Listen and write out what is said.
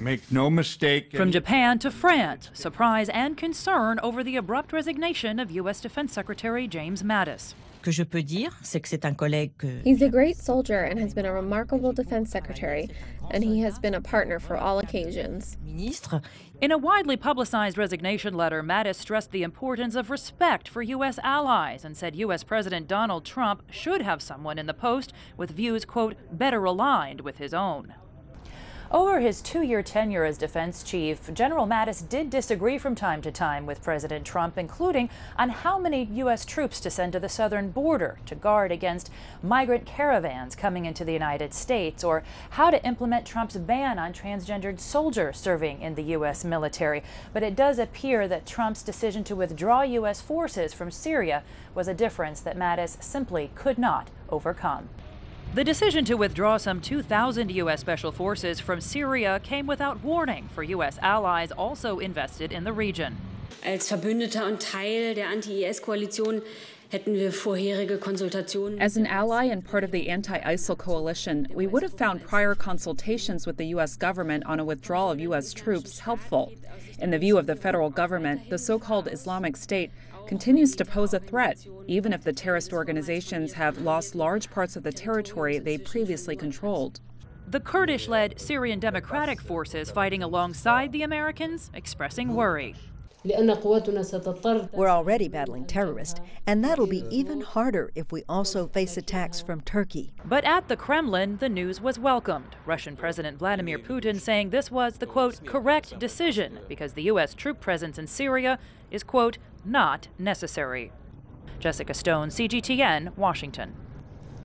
Make no mistake. From Japan to France, surprise and concern over the abrupt resignation of U.S. Defense Secretary James Mattis. Que je peux dire, c'est que c'est un collègue que... He's a great soldier and has been a remarkable defense secretary, and he has been a partner for all occasions. Ministre. In a widely publicized resignation letter, Mattis stressed the importance of respect for U.S. allies and said U.S. President Donald Trump should have someone in the post with views, quote, better aligned with his own. Over his 2-year tenure as defense chief, General Mattis did disagree from time to time with President Trump, including on how many U.S. troops to send to the southern border to guard against migrant caravans coming into the United States, or how to implement Trump's ban on transgendered soldiers serving in the U.S. military. But it does appear that Trump's decision to withdraw U.S. forces from Syria was a difference that Mattis simply could not overcome. The decision to withdraw some 2,000 U.S. Special Forces from Syria came without warning for U.S. allies also invested in the region. Als Verbündeter und Teil der Anti-IS-Koalition hätten wir vorherige Konsultationen. As an ally and part of the anti-ISIL coalition, we would have found prior consultations with the U.S. government on a withdrawal of U.S. troops helpful. In the view of the federal government, the so-called Islamic State continues to pose a threat, even if the terrorist organizations have lost large parts of the territory they previously controlled. The Kurdish-led Syrian Democratic Forces fighting alongside the Americans expressing worry. We're already battling terrorists, and that'll be even harder if we also face attacks from Turkey. But at the Kremlin, the news was welcomed. Russian President Vladimir Putin saying this was the, quote, correct decision because the U.S. troop presence in Syria is, quote, not necessary. Jessica Stone, CGTN, Washington.